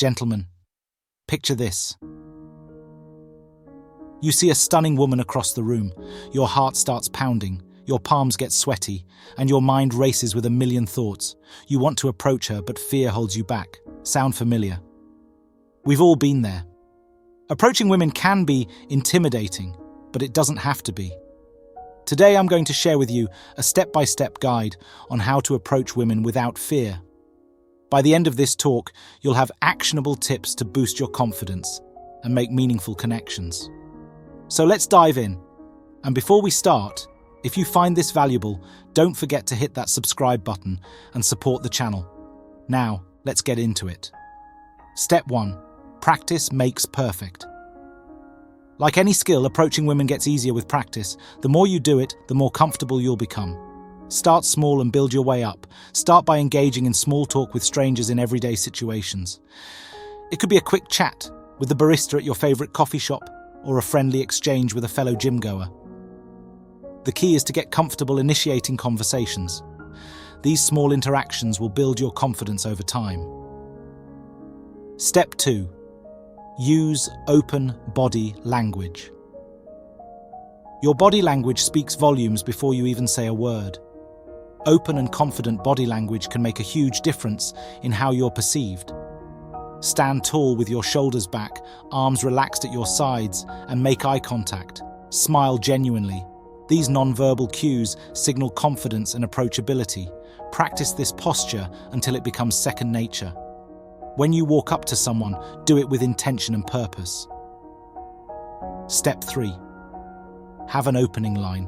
Gentlemen, picture this. You see a stunning woman across the room. Your heart starts pounding, your palms get sweaty, and your mind races with a million thoughts. You want to approach her, but fear holds you back. Sound familiar? We've all been there. Approaching women can be intimidating, but it doesn't have to be. Today I'm going to share with you a step-by-step guide on how to approach women without fear. By the end of this talk, you'll have actionable tips to boost your confidence and make meaningful connections. So let's dive in. And before we start, if you find this valuable, don't forget to hit that subscribe button and support the channel. Now, let's get into it. Step 1. Practice makes perfect. Like any skill, approaching women gets easier with practice. The more you do it, the more comfortable you'll become. Start small and build your way up. Start by engaging in small talk with strangers in everyday situations. It could be a quick chat with the barista at your favorite coffee shop or a friendly exchange with a fellow gym goer. The key is to get comfortable initiating conversations. These small interactions will build your confidence over time. Step 2. Use open body language. Your body language speaks volumes before you even say a word. Open and confident body language can make a huge difference in how you're perceived. Stand tall with your shoulders back, arms relaxed at your sides, and make eye contact. Smile genuinely. These non-verbal cues signal confidence and approachability. Practice this posture until it becomes second nature. When you walk up to someone, do it with intention and purpose. Step 3. Have an opening line.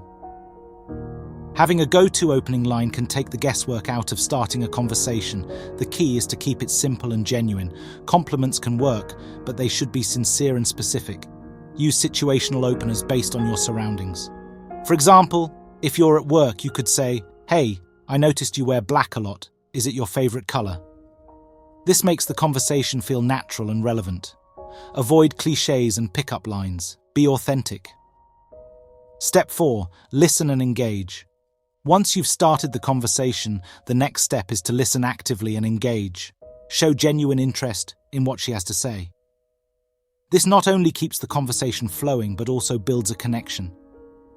Having a go-to opening line can take the guesswork out of starting a conversation. The key is to keep it simple and genuine. Compliments can work, but they should be sincere and specific. Use situational openers based on your surroundings. For example, if you're at work, you could say, "Hey, I noticed you wear black a lot. Is it your favorite color?" This makes the conversation feel natural and relevant. Avoid cliches and pickup lines. Be authentic. Step 4. Listen and engage. Once you've started the conversation, the next step is to listen actively and engage. Show genuine interest in what she has to say. This not only keeps the conversation flowing, but also builds a connection.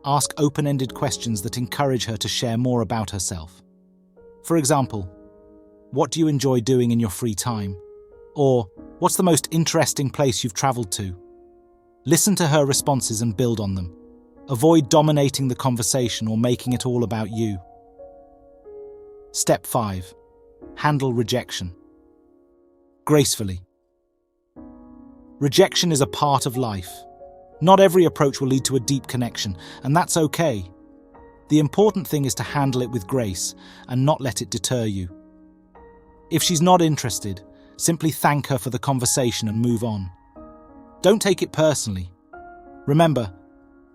Ask open-ended questions that encourage her to share more about herself. For example, what do you enjoy doing in your free time? Or, what's the most interesting place you've traveled to? Listen to her responses and build on them. Avoid dominating the conversation or making it all about you. Step 5. Handle rejection gracefully. Rejection is a part of life. Not every approach will lead to a deep connection, and that's okay. The important thing is to handle it with grace and not let it deter you. If she's not interested, simply thank her for the conversation and move on. Don't take it personally. Remember,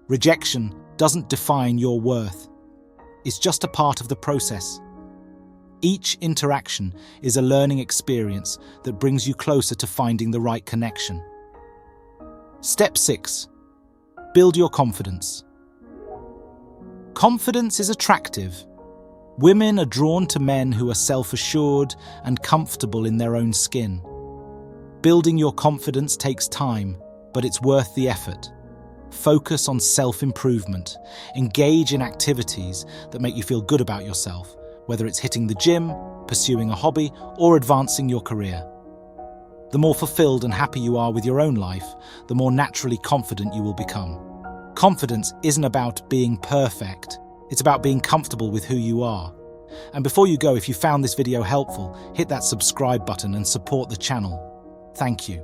rejection doesn't define your worth. It's just a part of the process. Each interaction is a learning experience that brings you closer to finding the right connection. Step 6. Build your confidence. Confidence is attractive. Women are drawn to men who are self-assured and comfortable in their own skin. Building your confidence takes time, but it's worth the effort. Focus on self-improvement. Engage in activities that make you feel good about yourself, whether it's hitting the gym, pursuing a hobby, or advancing your career. The more fulfilled and happy you are with your own life, the more naturally confident you will become. Confidence isn't about being perfect. It's about being comfortable with who you are. And before you go, if you found this video helpful, hit that subscribe button and support the channel. Thank you.